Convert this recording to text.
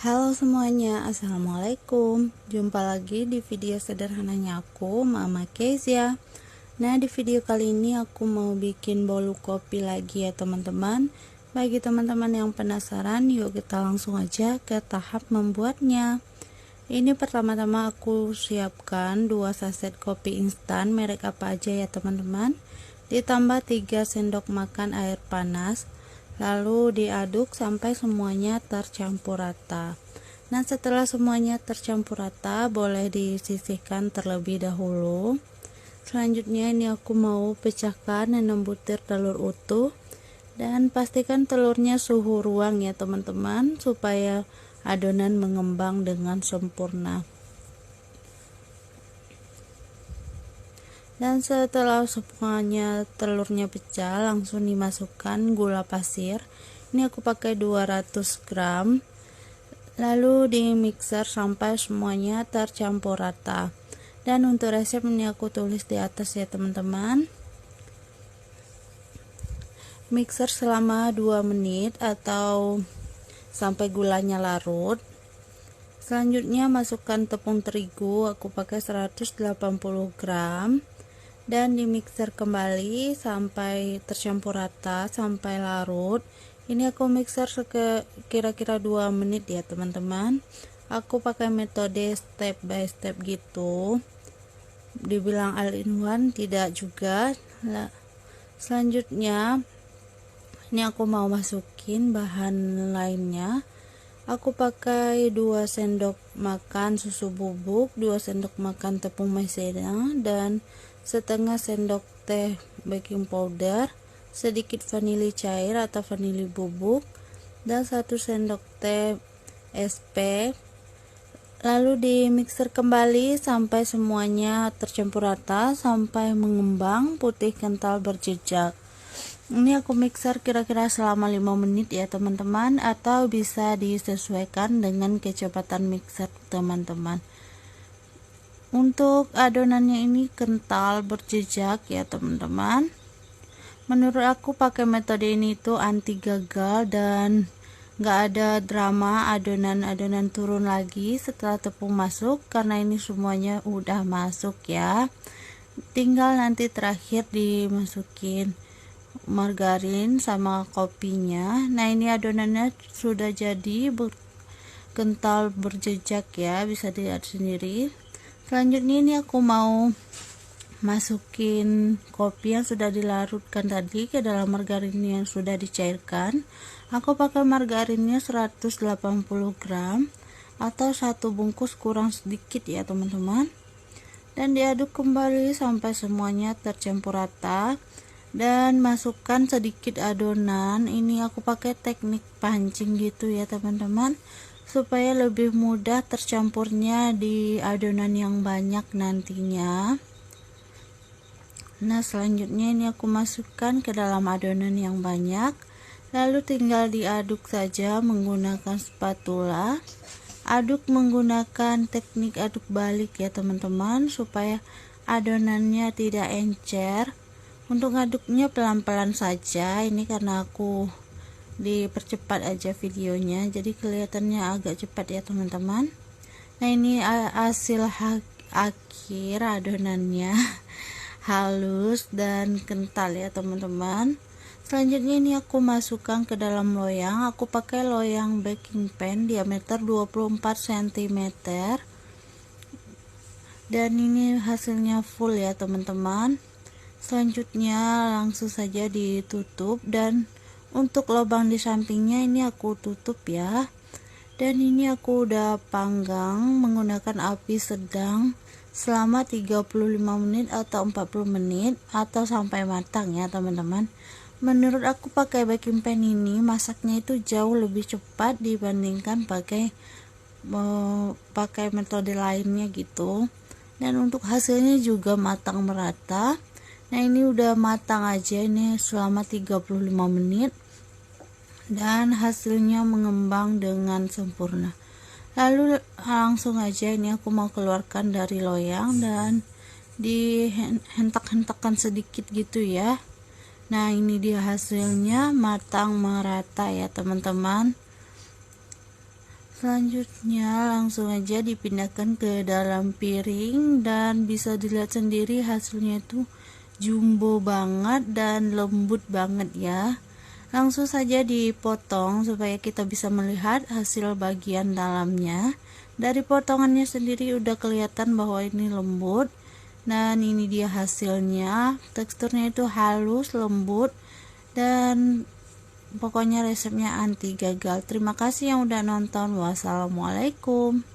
Halo semuanya, assalamualaikum. Jumpa lagi di video sederhananya aku, Mama Kezia. Nah, di video kali ini aku mau bikin bolu kopi lagi ya teman-teman. Bagi teman-teman yang penasaran, yuk kita langsung aja ke tahap membuatnya. Ini pertama-tama aku siapkan 2 saset kopi instan merek apa aja ya teman-teman. Ditambah 3 sendok makan air panas. Lalu diaduk sampai semuanya tercampur rata. Nah, setelah semuanya tercampur rata, boleh disisihkan terlebih dahulu. Selanjutnya ini aku mau pecahkan 6 butir telur utuh, dan pastikan telurnya suhu ruang ya teman-teman, supaya adonan mengembang dengan sempurna. Dan setelah semuanya telurnya pecah, langsung dimasukkan gula pasir. Ini aku pakai 200 gram. Lalu di mixer sampai semuanya tercampur rata. Dan untuk resep ini aku tulis di atas ya teman-teman. Mixer selama 2 menit atau sampai gulanya larut. Selanjutnya masukkan tepung terigu, aku pakai 180 gram. Dan di mixer kembali sampai tercampur rata, sampai larut. Ini aku mixer kira-kira 2 menit ya teman-teman. Aku pakai metode step by step gitu. Dibilang all in one tidak juga. Selanjutnya ini aku mau masukin bahan lainnya. Aku pakai 2 sendok makan susu bubuk, 2 sendok makan tepung maizena, dan setengah sendok teh baking powder, sedikit vanili cair atau vanili bubuk, dan 1 sendok teh SP. Lalu di mixer kembali sampai semuanya tercampur rata, sampai mengembang putih kental berjejak. Ini aku mixer kira-kira selama 5 menit ya teman-teman, atau bisa disesuaikan dengan kecepatan mixer teman-teman. Untuk adonannya ini kental berjejak ya teman-teman. Menurut aku pakai metode ini tuh anti gagal dan gak ada drama adonan-adonan turun lagi setelah tepung masuk, karena ini semuanya udah masuk ya. Tinggal nanti terakhir dimasukin margarin sama kopinya. Nah, ini adonannya sudah jadi kental berjejak ya, bisa dilihat sendiri. Selanjutnya ini aku mau masukin kopi yang sudah dilarutkan tadi ke dalam margarin yang sudah dicairkan. Aku pakai margarinnya 180 gram atau 1 bungkus kurang sedikit ya teman-teman. Dan diaduk kembali sampai semuanya tercampur rata. Dan masukkan sedikit adonan. Ini aku pakai teknik pancing gitu ya teman-teman, supaya lebih mudah tercampurnya di adonan yang banyak nantinya. Nah, selanjutnya ini aku masukkan ke dalam adonan yang banyak, lalu tinggal diaduk saja menggunakan spatula. Aduk menggunakan teknik aduk balik ya teman-teman, supaya adonannya tidak encer. Untuk ngaduknya pelan-pelan saja, ini karena aku dipercepat aja videonya, jadi kelihatannya agak cepat ya teman-teman. Nah, ini hasil akhir adonannya halus dan kental ya teman-teman. Selanjutnya ini aku masukkan ke dalam loyang. Aku pakai loyang baking pan diameter 24 cm, dan ini hasilnya full ya teman-teman. Selanjutnya langsung saja ditutup, dan untuk lubang di sampingnya ini aku tutup ya. Dan ini aku udah panggang menggunakan api sedang selama 35 menit atau 40 menit atau sampai matang ya teman-teman. Menurut aku pakai baking pan ini masaknya itu jauh lebih cepat dibandingkan pakai metode lainnya gitu. Dan untuk hasilnya juga matang merata. Nah, ini udah matang aja ini selama 35 menit dan hasilnya mengembang dengan sempurna. Lalu langsung aja ini aku mau keluarkan dari loyang dan dihentak-hentakan sedikit gitu ya. Nah, ini dia hasilnya matang merata ya teman-teman. Selanjutnya langsung aja dipindahkan ke dalam piring dan bisa dilihat sendiri hasilnya itu jumbo banget dan lembut banget ya. Langsung saja dipotong supaya kita bisa melihat hasil bagian dalamnya. Dari potongannya sendiri udah kelihatan bahwa ini lembut, dan ini dia hasilnya. Teksturnya itu halus, lembut, dan pokoknya resepnya anti gagal. Terima kasih yang udah nonton. Wassalamualaikum.